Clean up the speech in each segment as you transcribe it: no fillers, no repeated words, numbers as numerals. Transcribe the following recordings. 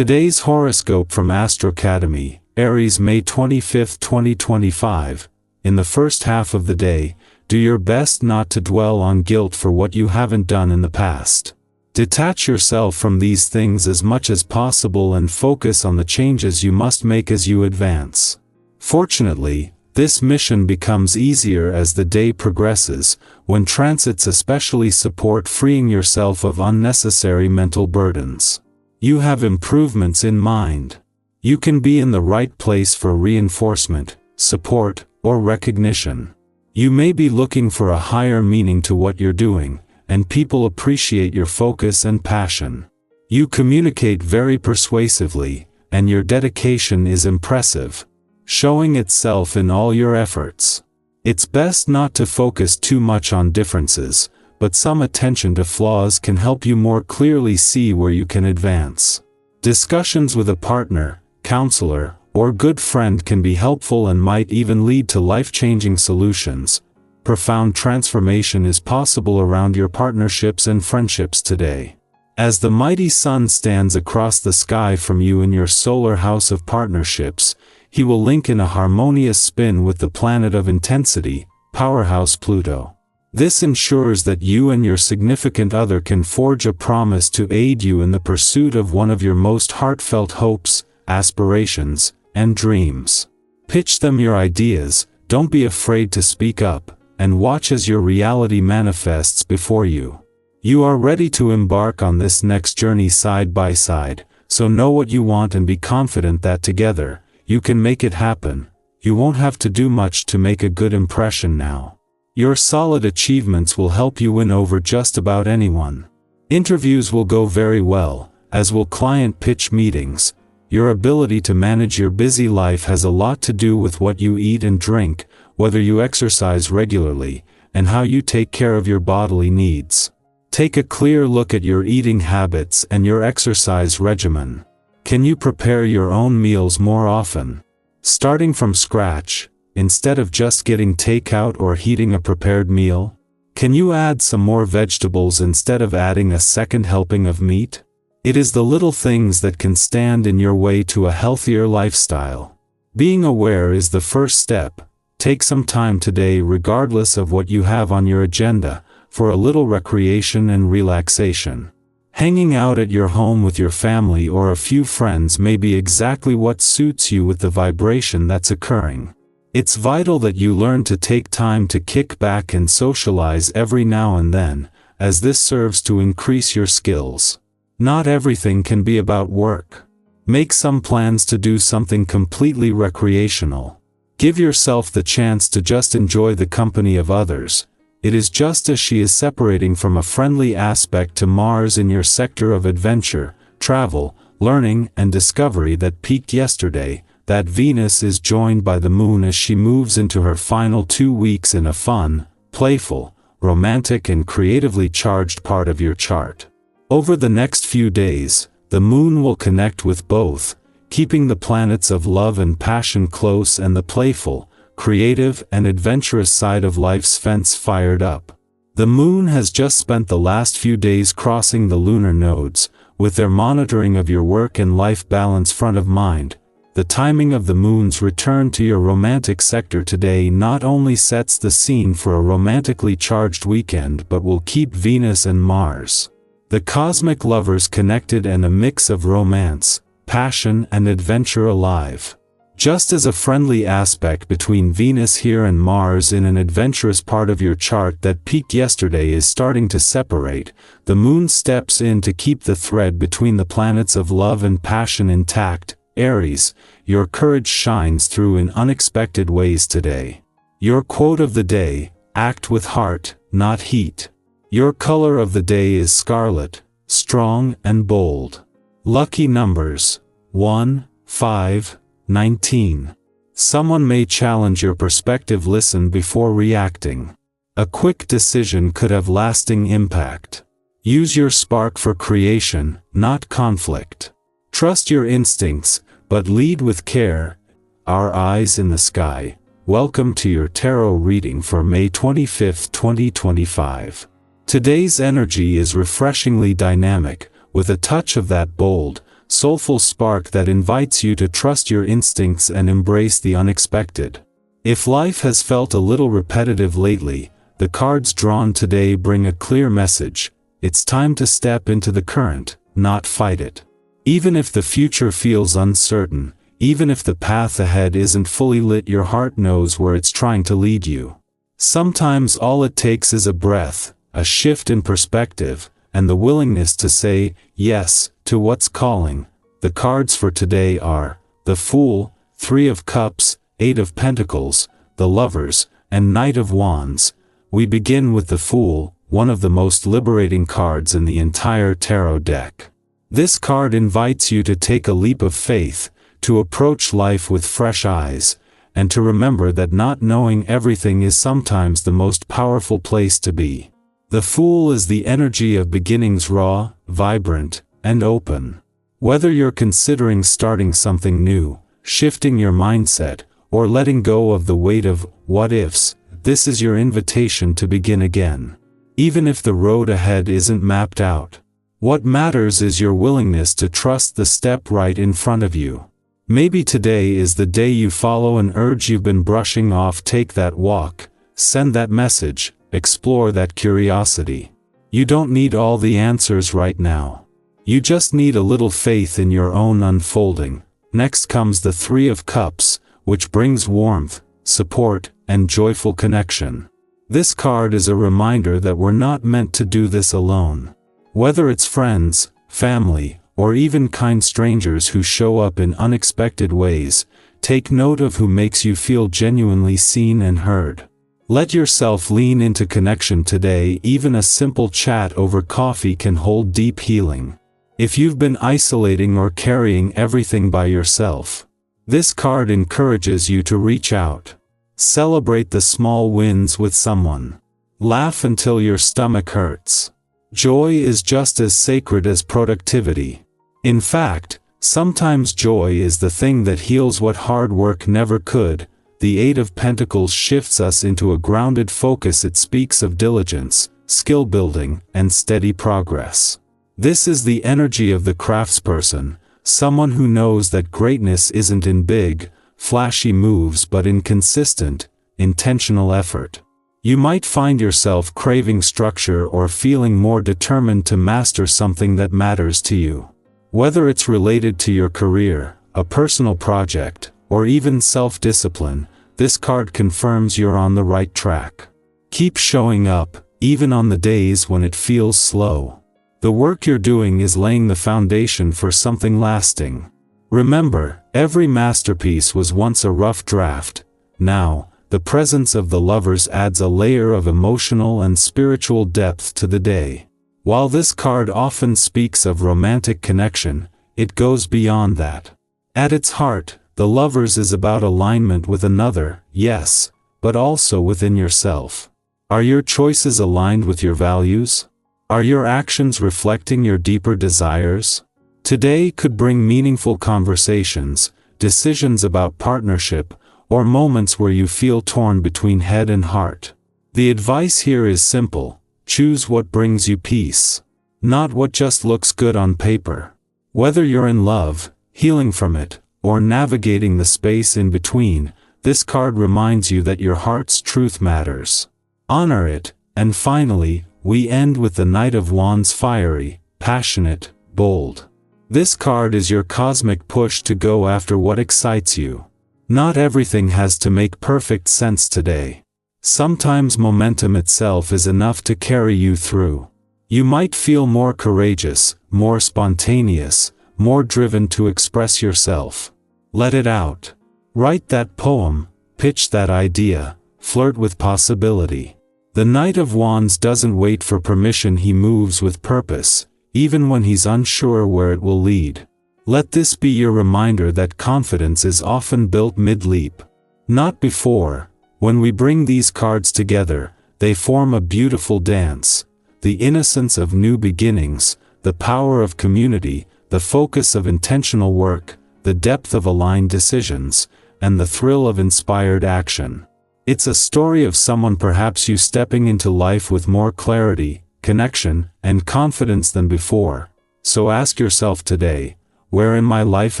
Today's horoscope from Astro Academy, Aries, May 25, 2025. In the first half of the day, do your best not to dwell on guilt for what you haven't done in the past. Detach yourself from these things as much as possible and focus on the changes you must make as you advance. Fortunately, this mission becomes easier as the day progresses, when transits especially support freeing yourself of unnecessary mental burdens. You have improvements in mind. You can be in the right place for reinforcement, support, or recognition. You may be looking for a higher meaning to what you're doing, and people appreciate your focus and passion. You communicate very persuasively, and your dedication is impressive, showing itself in all your efforts. It's best not to focus too much on differences, but some attention to flaws can help you more clearly see where you can advance. Discussions with a partner, counselor, or good friend can be helpful and might even lead to life-changing solutions. Profound transformation is possible around your partnerships and friendships today. As the mighty sun stands across the sky from you in your solar house of partnerships, he will link in a harmonious spin with the planet of intensity, powerhouse Pluto. This ensures that you and your significant other can forge a promise to aid you in the pursuit of one of your most heartfelt hopes, aspirations, and dreams. Pitch them your ideas, don't be afraid to speak up, and watch as your reality manifests before you. You are ready to embark on this next journey side by side, so know what you want and be confident that together, you can make it happen. You won't have to do much to make a good impression now. Your solid achievements will help you win over just about anyone. Interviews will go very well, as will client pitch meetings. Your ability to manage your busy life has a lot to do with what you eat and drink, whether you exercise regularly, and how you take care of your bodily needs. Take a clear look at your eating habits and your exercise regimen. Can you prepare your own meals more often? Starting from scratch, instead of just getting takeout or heating a prepared meal? Can you add some more vegetables instead of adding a second helping of meat? It is the little things that can stand in your way to a healthier lifestyle. Being aware is the first step. Take some time today, regardless of what you have on your agenda, for a little recreation and relaxation. Hanging out at your home with your family or a few friends may be exactly what suits you with the vibration that's occurring. It's vital that you learn to take time to kick back and socialize every now and then, as this serves to increase your skills. Not everything can be about work. Make some plans to do something completely recreational. Give yourself the chance to just enjoy the company of others. It is just as she is separating from a friendly aspect to Mars in your sector of adventure, travel, learning, and discovery that peaked yesterday, that Venus is joined by the Moon as she moves into her final 2 weeks in a fun, playful, romantic and creatively charged part of your chart. Over the next few days, the Moon will connect with both, keeping the planets of love and passion close and the playful, creative and adventurous side of life's fence fired up. The Moon has just spent the last few days crossing the lunar nodes, with their monitoring of your work and life balance front of mind. The timing of the Moon's return to your romantic sector today not only sets the scene for a romantically charged weekend but will keep Venus and Mars, the cosmic lovers, connected and a mix of romance, passion and adventure alive. Just as a friendly aspect between Venus here and Mars in an adventurous part of your chart that peaked yesterday is starting to separate, the Moon steps in to keep the thread between the planets of love and passion intact. Aries, your courage shines through in unexpected ways today. Your quote of the day: act with heart, not heat. Your color of the day is scarlet, strong and bold. Lucky numbers: 1, 5, 19. Someone may challenge your perspective. Listen before reacting. A quick decision could have lasting impact. Use your spark for creation, not conflict. Trust your instincts, but lead with care. Our eyes in the sky. Welcome to your tarot reading for May 25, 2025. Today's energy is refreshingly dynamic, with a touch of that bold, soulful spark that invites you to trust your instincts and embrace the unexpected. If life has felt a little repetitive lately, the cards drawn today bring a clear message. It's time to step into the current, not fight it. Even if the future feels uncertain, even if the path ahead isn't fully lit, your heart knows where it's trying to lead you. Sometimes all it takes is a breath, a shift in perspective, and the willingness to say yes to what's calling. The cards for today are the Fool, Three of Cups, Eight of Pentacles, the Lovers, and Knight of Wands. We begin with the Fool, one of the most liberating cards in the entire tarot deck. This card invites you to take a leap of faith, to approach life with fresh eyes, and to remember that not knowing everything is sometimes the most powerful place to be. The Fool is the energy of beginnings, raw, vibrant, and open. Whether you're considering starting something new, shifting your mindset, or letting go of the weight of what-ifs, this is your invitation to begin again. Even if the road ahead isn't mapped out, what matters is your willingness to trust the step right in front of you. Maybe today is the day you follow an urge you've been brushing off. Take that walk, send that message, explore that curiosity. You don't need all the answers right now. You just need a little faith in your own unfolding. Next comes the Three of Cups, which brings warmth, support, and joyful connection. This card is a reminder that we're not meant to do this alone. Whether it's friends, family, or even kind strangers who show up in unexpected ways, take note of who makes you feel genuinely seen and heard. Let yourself lean into connection today. Even a simple chat over coffee can hold deep healing. If you've been isolating or carrying everything by yourself, this card encourages you to reach out. Celebrate the small wins with someone. Laugh until your stomach hurts. Joy is just as sacred as productivity. In fact, sometimes joy is the thing that heals what hard work never could. The Eight of Pentacles shifts us into a grounded focus. It speaks of diligence, skill building, and steady progress. This is the energy of the craftsperson, someone who knows that greatness isn't in big, flashy moves but in consistent, intentional effort. You might find yourself craving structure or feeling more determined to master something that matters to you. Whether it's related to your career, a personal project, or even self-discipline, this card confirms you're on the right track. Keep showing up, even on the days when it feels slow. The work you're doing is laying the foundation for something lasting. Remember, every masterpiece was once a rough draft. Now, the presence of the Lovers adds a layer of emotional and spiritual depth to the day. While this card often speaks of romantic connection, it goes beyond that. At its heart, the Lovers is about alignment with another, yes, but also within yourself. Are your choices aligned with your values? Are your actions reflecting your deeper desires? Today could bring meaningful conversations, decisions about partnership, or moments where you feel torn between head and heart. The advice here is simple: choose what brings you peace, not what just looks good on paper. Whether you're in love, healing from it, or navigating the space in between, this card reminds you that your heart's truth matters. Honor it. And finally, we end with the Knight of Wands, fiery, passionate, bold. This card is your cosmic push to go after what excites you. Not everything has to make perfect sense today. Sometimes momentum itself is enough to carry you through. You might feel more courageous, more spontaneous, more driven to express yourself. Let it out. Write that poem, pitch that idea, flirt with possibility. The Knight of Wands doesn't wait for permission, he moves with purpose, even when he's unsure where it will lead. Let this be your reminder that confidence is often built mid-leap, not before. When we bring these cards together, they form a beautiful dance. The innocence of new beginnings, the power of community, the focus of intentional work, the depth of aligned decisions, and the thrill of inspired action. It's a story of someone, perhaps you, stepping into life with more clarity, connection, and confidence than before. So ask yourself today, Where in my life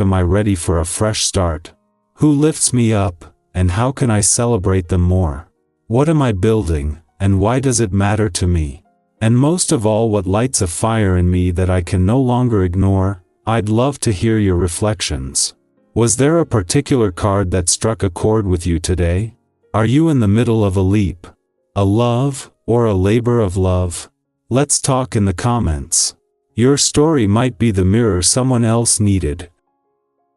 am I ready for a fresh start? Who lifts me up, and how can I celebrate them more? What am I building, and why does it matter to me? And most of all, what lights a fire in me that I can no longer ignore? I'd love to hear your reflections. Was there a particular card that struck a chord with you today? Are you in the middle of a leap, a love, or a labor of love? Let's talk in the comments. Your story might be the mirror someone else needed,